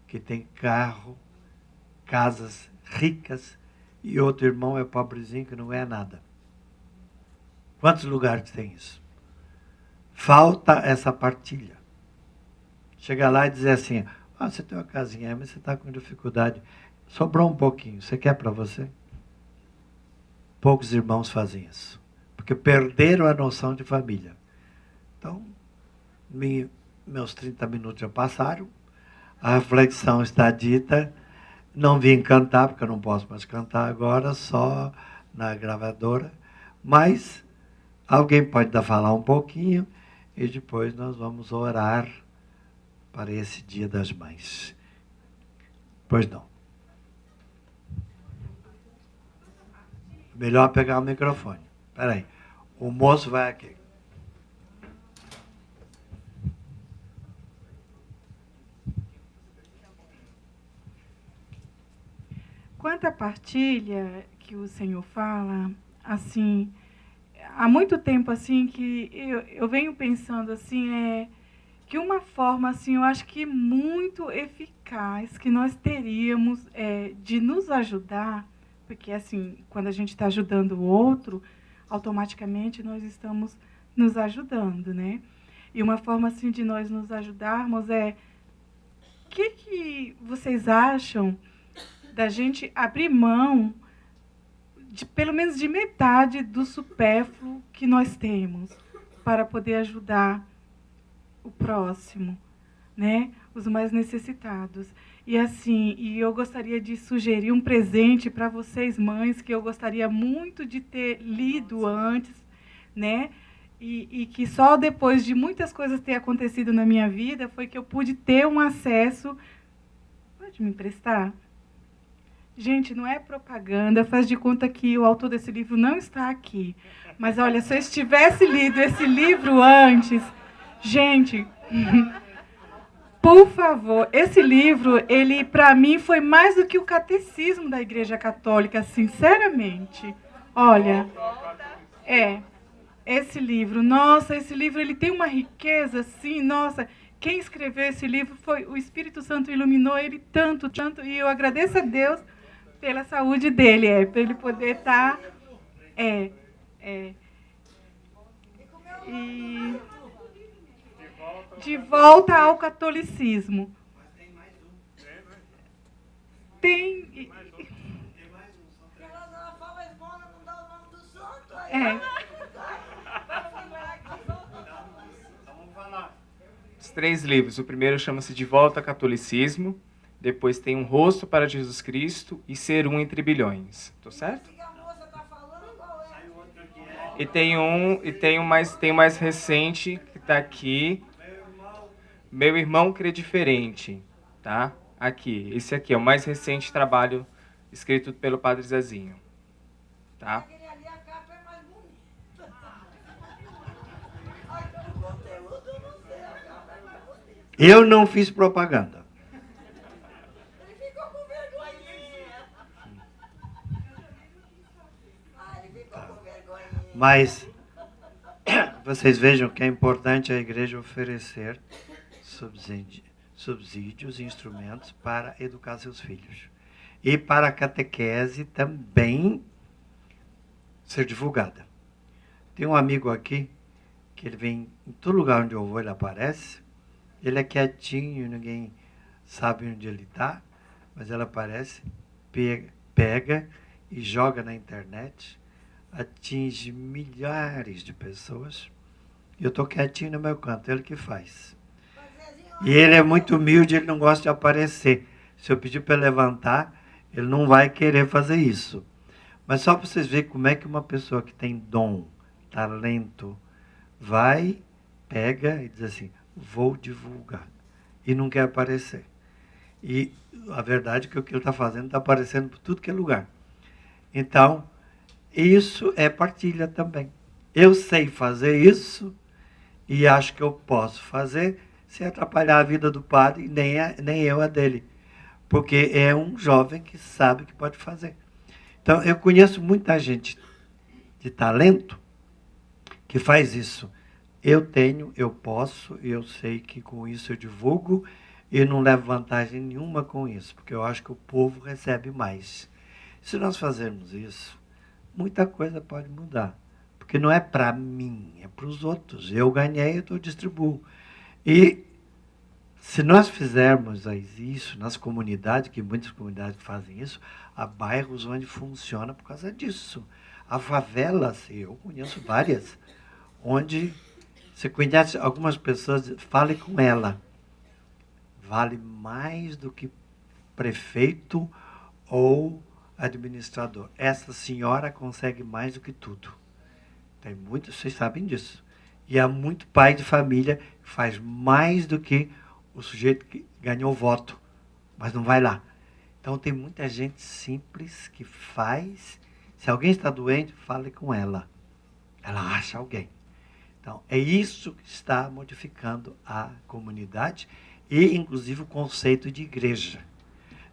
que têm carro, casas ricas e outro irmão é pobrezinho que não é nada. Quantos lugares tem isso? Falta essa partilha. Chegar lá e dizer assim, você tem uma casinha, mas você está com dificuldade. Sobrou um pouquinho, você quer para você? Poucos irmãos fazem isso. Porque perderam a noção de família. Então, meus 30 minutos já passaram. A reflexão está dita. Não vim cantar, porque eu não posso mais cantar agora, só na gravadora. Mas alguém pode falar um pouquinho e depois nós vamos orar para esse Dia das Mães. Pois não. Melhor pegar o microfone. Espera aí. O moço vai aqui. Quanto à partilha que o Senhor fala, assim, há muito tempo assim que eu venho pensando assim, que uma forma assim, eu acho que muito eficaz que nós teríamos de nos ajudar, porque assim, quando a gente está ajudando o outro, automaticamente nós estamos nos ajudando, né? E uma forma assim de nós nos ajudarmos o que vocês acham da gente abrir mão de pelo menos de metade do supérfluo que nós temos para poder ajudar o próximo, né? Os mais necessitados. E assim, eu gostaria de sugerir um presente para vocês mães que eu gostaria muito de ter lido antes, né? E que só depois de muitas coisas ter acontecido na minha vida foi que eu pude ter um acesso. Pode me emprestar? Gente, não é propaganda, faz de conta que o autor desse livro não está aqui. Mas olha, se eu tivesse lido esse livro antes, gente, por favor, esse livro, ele para mim foi mais do que o catecismo da Igreja Católica, sinceramente. Olha, esse livro, nossa, esse livro ele tem uma riqueza assim, nossa, quem escreveu esse livro foi o Espírito Santo, iluminou ele tanto, tanto, e eu agradeço a Deus pela saúde dele, para ele poder estar. E de volta ao catolicismo. Tem. Ela fala esmola, não dá o nome do santo. Vamos falar. Os 3 livros. O primeiro chama-se De Volta ao Catolicismo. Depois tem Um Rosto para Jesus Cristo e Ser Um Entre Bilhões. Tô certo? E tem um mais recente que tá aqui. Meu Irmão Crê Diferente, tá? Aqui, esse aqui é o mais recente trabalho escrito pelo Padre Zezinho, tá? Eu não fiz propaganda. Ele ficou com vergonhinha. Ele ficou com vergonhinha. Mas vocês vejam que é importante a igreja oferecer subsídios e instrumentos para educar seus filhos. E para a catequese também ser divulgada. Tem um amigo aqui, que ele vem em todo lugar onde eu vou, ele aparece. Ele é quietinho, ninguém sabe onde ele está, mas ele aparece, pega e joga na internet, atinge milhares de pessoas. E eu estou quietinho no meu canto, ele que faz. E ele é muito humilde, ele não gosta de aparecer. Se eu pedir para ele levantar, ele não vai querer fazer isso. Mas só para vocês verem como é que uma pessoa que tem dom, talento, vai, pega e diz assim, vou divulgar. E não quer aparecer. E a verdade é que o que ele está fazendo está aparecendo por tudo que é lugar. Então, isso é partilha também. Eu sei fazer isso e acho que eu posso fazer sem atrapalhar a vida do padre, nem eu a dele. Porque é um jovem que sabe que pode fazer. Então, eu conheço muita gente de talento que faz isso. Eu tenho, eu posso, e eu sei que com isso eu divulgo e não levo vantagem nenhuma com isso, porque eu acho que o povo recebe mais. Se nós fazermos isso, muita coisa pode mudar. Porque não é para mim, é para os outros. Eu ganhei, eu distribuo. E se nós fizermos isso nas comunidades, que muitas comunidades fazem isso, há bairros onde funciona por causa disso. Há favelas, eu conheço várias, onde você conhece algumas pessoas, fale com ela. Vale mais do que prefeito ou administrador. Essa senhora consegue mais do que tudo. Tem muitos, vocês sabem disso. E há muito pai de família que faz mais do que o sujeito que ganhou voto, mas não vai lá. Então tem muita gente simples que faz. Se alguém está doente, fale com ela. Ela acha alguém. Então é isso que está modificando a comunidade e inclusive o conceito de igreja.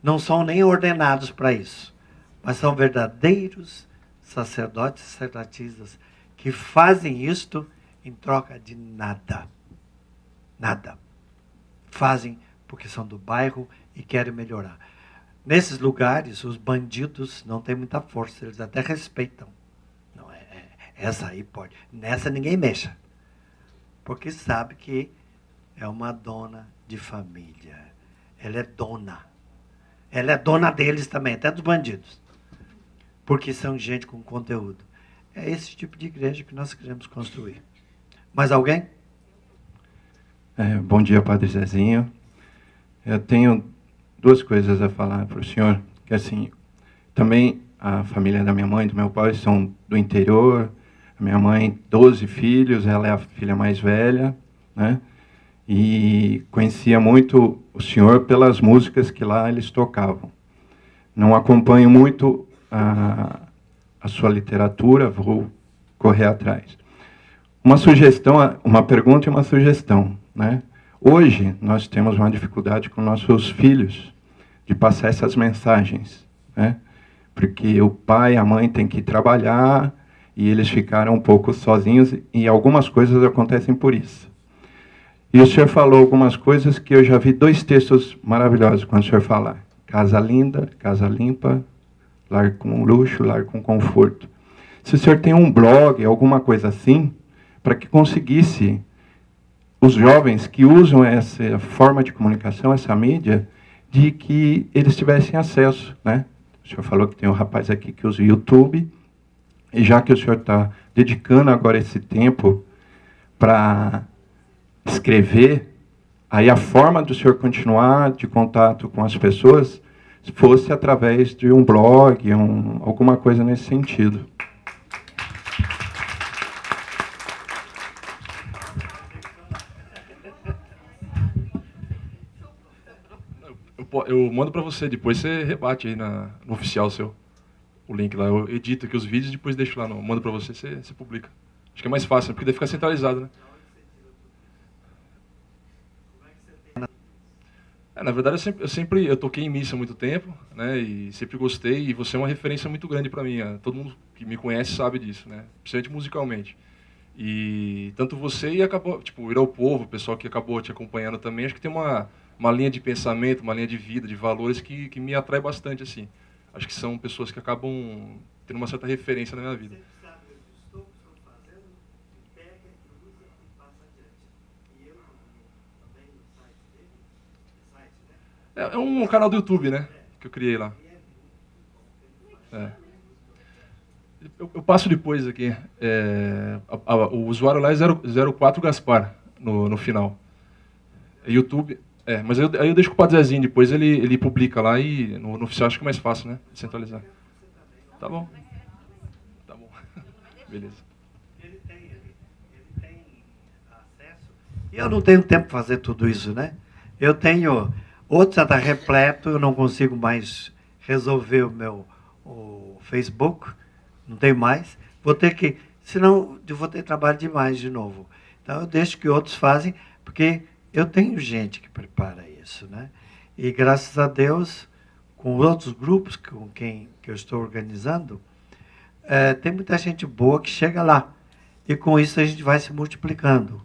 Não são nem ordenados para isso, mas são verdadeiros sacerdotes e sacerdotisas que fazem isto em troca de nada. Nada. Fazem porque são do bairro e querem melhorar. Nesses lugares, os bandidos não têm muita força, eles até respeitam. Não, essa aí pode. Nessa ninguém mexa. Porque sabe que é uma dona de família. Ela é dona. Ela é dona deles também, até dos bandidos. Porque são gente com conteúdo. É esse tipo de igreja que nós queremos construir. Mais alguém? Bom dia, Padre Zezinho. Eu tenho duas coisas a falar para o senhor. Que assim, também a família da minha mãe e do meu pai são do interior. A minha mãe, 12 filhos, ela é a filha mais velha, né? E conhecia muito o senhor pelas músicas que lá eles tocavam. Não acompanho muito a sua literatura, vou correr atrás. Uma sugestão, uma pergunta e uma sugestão, né? Hoje, nós temos uma dificuldade com nossos filhos de passar essas mensagens, né? Porque o pai e a mãe têm que trabalhar e eles ficaram um pouco sozinhos e algumas coisas acontecem por isso. E o senhor falou algumas coisas que eu já vi 2 textos maravilhosos quando o senhor falar. Casa linda, casa limpa, lar com luxo, lar com conforto. Se o senhor tem um blog, alguma coisa assim, para que conseguisse os jovens que usam essa forma de comunicação, essa mídia, de que eles tivessem acesso, né? O senhor falou que tem um rapaz aqui que usa o YouTube, e já que o senhor está dedicando agora esse tempo para escrever, aí a forma do senhor continuar de contato com as pessoas fosse através de um blog, alguma coisa nesse sentido. Eu mando para você, depois você rebate aí no oficial seu, o link lá. Eu edito aqui os vídeos e depois deixo lá, mando para você, você publica. Acho que é mais fácil, porque daí fica centralizado, né? Na verdade, eu toquei em missa há muito tempo, né? E sempre gostei, e você é uma referência muito grande para mim. Todo mundo que me conhece sabe disso, né? Principalmente musicalmente. E tanto você e acabou, tipo, ir ao povo, o pessoal que acabou te acompanhando também, acho que tem uma linha de pensamento, uma linha de vida, de valores que me atrai bastante, assim. Acho que são pessoas que acabam tendo uma certa referência na minha vida. É um canal do YouTube, né? Que eu criei lá. Eu passo depois aqui. O usuário lá é 04 Gaspar no final. É YouTube. Mas aí eu deixo com o Padre Zezinho, depois ele publica lá e no oficial acho que é mais fácil, né? Centralizar. Tá bom. Tá bom. Beleza. Ele tem acesso. E eu não tenho tempo para fazer tudo isso, né? Eu tenho. Outro já está repleto, eu não consigo mais resolver o Facebook, não tenho mais. Vou ter que, senão eu vou ter trabalho demais de novo. Então eu deixo que outros fazem, porque eu tenho gente que prepara isso, né? E graças a Deus, com outros grupos com quem que eu estou organizando, tem muita gente boa que chega lá. E com isso a gente vai se multiplicando.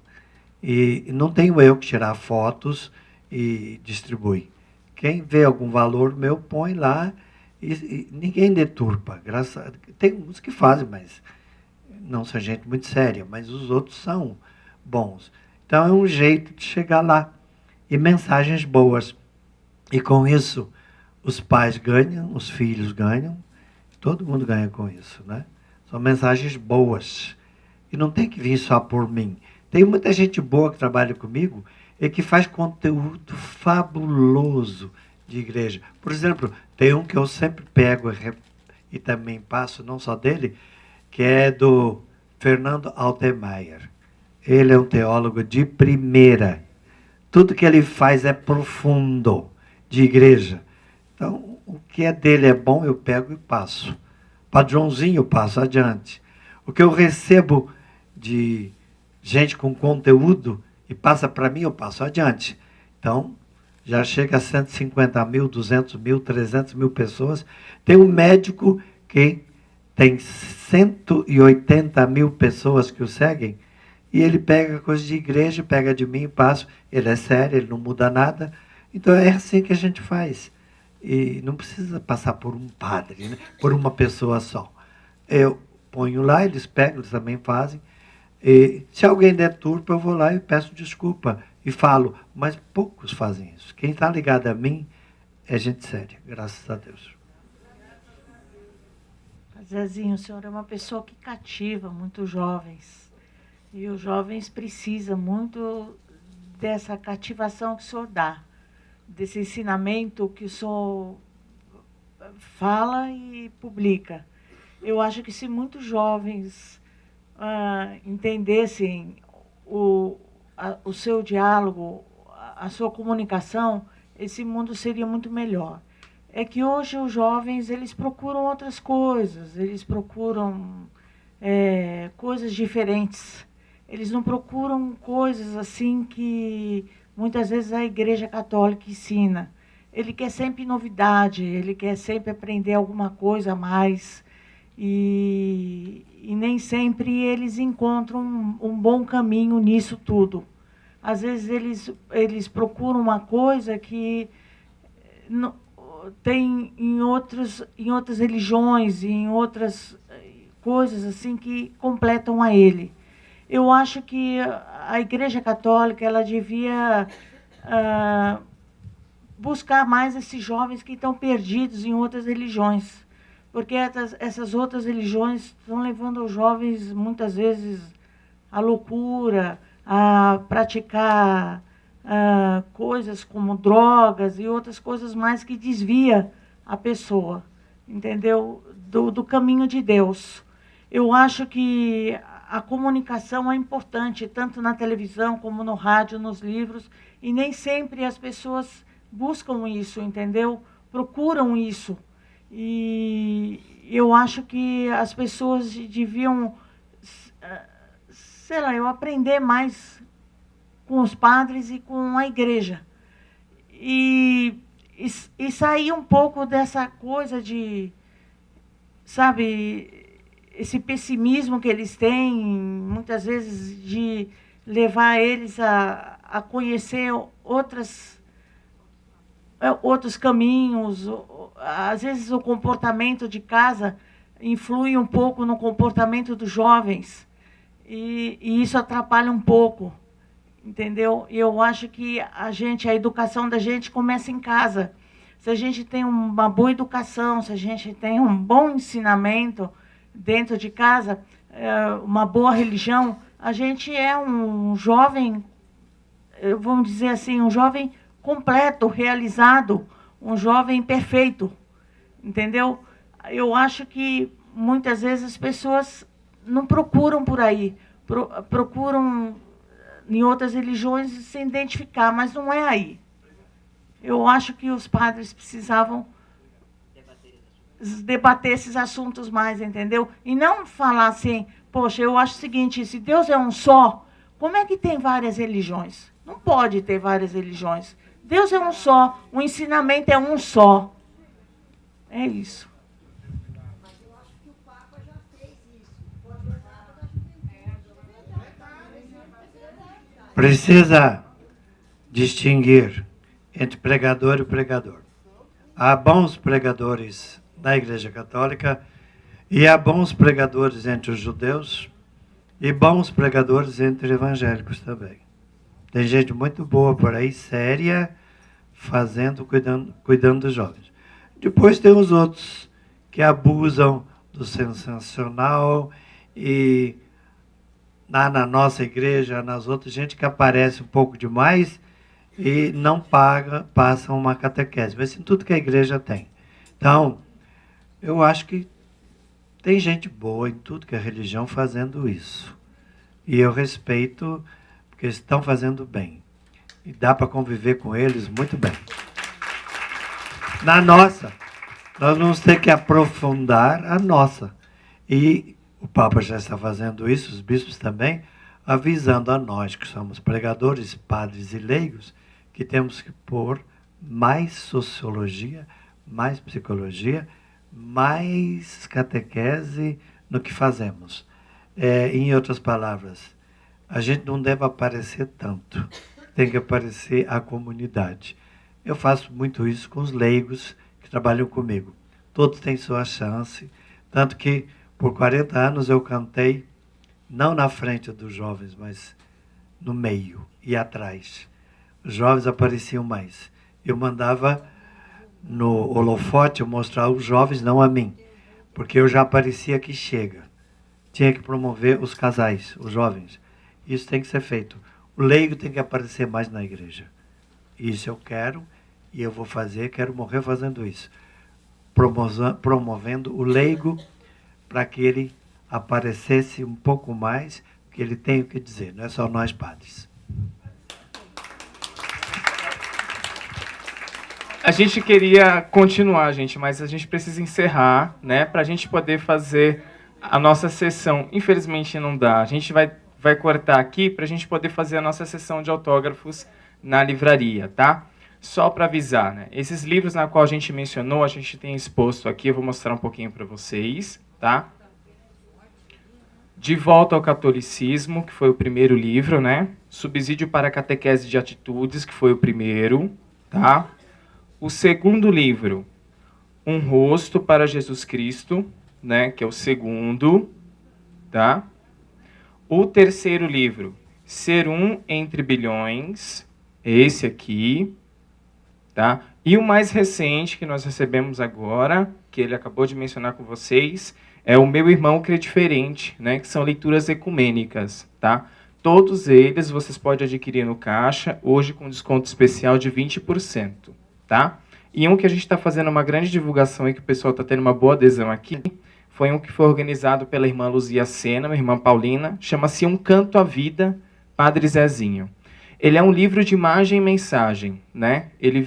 E não tenho eu que tirar fotos e distribui. Quem vê algum valor meu, põe lá e ninguém deturpa. Tem uns que fazem, mas não são gente muito séria, mas os outros são bons. Então é um jeito de chegar lá. E mensagens boas. E com isso, os pais ganham, os filhos ganham, todo mundo ganha com isso, né? São mensagens boas. E não tem que vir só por mim. Tem muita gente boa que trabalha comigo e que faz conteúdo fabuloso de igreja. Por exemplo, tem um que eu sempre pego e também passo, não só dele, que é do Fernando Altemeyer. Ele é um teólogo de primeira. Tudo que ele faz é profundo, de igreja. Então, o que é dele é bom, eu pego e passo. Padrãozinho, eu passo adiante. O que eu recebo de gente com conteúdo e passa para mim, eu passo adiante. Então, já chega a 150 mil, 200 mil, 300 mil pessoas. Tem um médico que tem 180 mil pessoas que o seguem, e ele pega coisa de igreja, pega de mim e passo. Ele é sério, ele não muda nada. Então é assim que a gente faz. E não precisa passar por um padre, né? Por uma pessoa só. Eu ponho lá, eles pegam, eles também fazem. E se alguém der turpa, eu vou lá e peço desculpa. E falo, mas poucos fazem isso. Quem está ligado a mim é gente séria, graças a Deus. Zezinho, o senhor é uma pessoa que cativa muitos jovens. E os jovens precisam muito dessa cativação que o senhor dá, desse ensinamento que o senhor fala e publica. Eu acho que se muitos jovens entendessem o seu diálogo, a sua comunicação, esse mundo seria muito melhor. É que hoje os jovens, eles procuram outras coisas, eles procuram coisas diferentes. Eles não procuram coisas assim que muitas vezes a Igreja Católica ensina. Ele quer sempre novidade, ele quer sempre aprender alguma coisa a mais. E nem sempre eles encontram um bom caminho nisso tudo. Às vezes eles procuram uma coisa que não, tem em outras religiões, em outras coisas assim que completam a ele. Eu acho que a Igreja Católica ela devia buscar mais esses jovens que estão perdidos em outras religiões, porque essas outras religiões estão levando os jovens, muitas vezes, à loucura, a praticar coisas como drogas e outras coisas mais que desvia a pessoa, entendeu? Do caminho de Deus. Eu acho que a comunicação é importante, tanto na televisão como no rádio, nos livros, e nem sempre as pessoas buscam isso, entendeu? Procuram isso. E eu acho que as pessoas deviam, sei lá, eu aprender mais com os padres e com a igreja. E sair um pouco dessa coisa de, sabe, esse pessimismo que eles têm, muitas vezes, de levar eles a conhecer outros caminhos. Às vezes o comportamento de casa influi um pouco no comportamento dos jovens, e isso atrapalha um pouco, entendeu? E eu acho que a educação da gente começa em casa. Se a gente tem uma boa educação, se a gente tem um bom ensinamento dentro de casa, uma boa religião, a gente é um jovem, vamos dizer assim, um jovem completo, realizado, um jovem perfeito, entendeu? Eu acho que muitas vezes as pessoas não procuram por aí, procuram em outras religiões se identificar, mas não é aí. Eu acho que os padres precisavam debater esses assuntos mais, entendeu? E não falar assim, poxa, eu acho o seguinte, se Deus é um só, como é que tem várias religiões? Não pode ter várias religiões. Deus é um só, o ensinamento é um só. É isso. Mas eu acho que o Papa já fez isso. Pode o Papa da juventude. Precisa distinguir entre pregador e pregador. Há bons pregadores na Igreja Católica e há bons pregadores entre os judeus e bons pregadores entre evangélicos também. Tem gente muito boa por aí, séria, cuidando dos jovens. Depois tem os outros que abusam do sensacional e na nossa igreja, nas outras, gente que aparece um pouco demais e não passam uma catequese. Mas em tudo que a igreja tem. Então, eu acho que tem gente boa em tudo que é religião fazendo isso. E eu respeito, porque eles estão fazendo bem. E dá para conviver com eles muito bem. Na nossa, nós vamos ter que aprofundar a nossa. E o Papa já está fazendo isso, os bispos também, avisando a nós, que somos pregadores, padres e leigos, que temos que pôr mais sociologia, mais psicologia, mais catequese no que fazemos. Em outras palavras, a gente não deve aparecer tanto, tem que aparecer a comunidade. Eu faço muito isso com os leigos que trabalham comigo. Todos têm sua chance, tanto que por 40 anos eu cantei, não na frente dos jovens, mas no meio e atrás. Os jovens apareciam mais. Eu mandava no holofote eu mostrar os jovens, não a mim, porque eu já aparecia que chega. Tinha que promover os casais, os jovens. Isso tem que ser feito. O leigo tem que aparecer mais na igreja. Isso eu quero e eu vou fazer, quero morrer fazendo isso. Promovendo o leigo para que ele aparecesse um pouco mais, que ele tem o que dizer, não é só nós padres. A gente queria continuar, gente, mas a gente precisa encerrar, né, para a gente poder fazer a nossa sessão. Infelizmente não dá. A gente vai cortar aqui para a gente poder fazer a nossa sessão de autógrafos na livraria, tá? Só para avisar, né? Esses livros na qual a gente mencionou, a gente tem exposto aqui, eu vou mostrar um pouquinho para vocês, tá? De Volta ao Catolicismo, que foi o primeiro livro, né? Subsídio para a Catequese de Atitudes, que foi o primeiro, tá? O segundo livro, Um Rosto para Jesus Cristo, né? Que é o segundo, tá? O terceiro livro, Ser Um Entre Bilhões, esse aqui, tá? E o mais recente que nós recebemos agora, que ele acabou de mencionar com vocês, é O Meu Irmão Crê Diferente, né? Que são leituras ecumênicas, tá? Todos eles vocês podem adquirir no caixa, hoje com desconto especial de 20%, tá? E um que a gente está fazendo uma grande divulgação e que o pessoal está tendo uma boa adesão aqui, foi um que foi organizado pela irmã Luzia Sena, minha irmã Paulina, chama-se Um Canto à Vida, Padre Zezinho. Ele é um livro de imagem e mensagem, né? Ele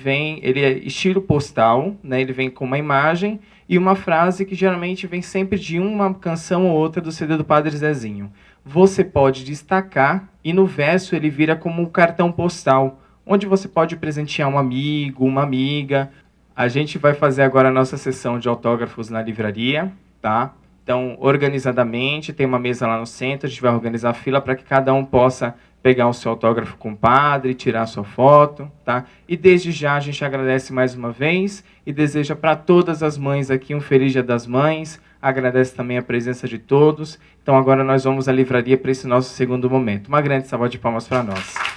é estilo postal, né? Ele vem com uma imagem e uma frase que geralmente vem sempre de uma canção ou outra do CD do Padre Zezinho. Você pode destacar e no verso ele vira como um cartão postal, onde você pode presentear um amigo, uma amiga. A gente vai fazer agora a nossa sessão de autógrafos na livraria, tá? Então, organizadamente, tem uma mesa lá no centro, a gente vai organizar a fila para que cada um possa pegar o seu autógrafo com o padre, tirar a sua foto, tá? E desde já a gente agradece mais uma vez e deseja para todas as mães aqui um feliz Dia das Mães, agradece também a presença de todos. Então agora nós vamos à livraria para esse nosso segundo momento. Uma grande salva de palmas para nós.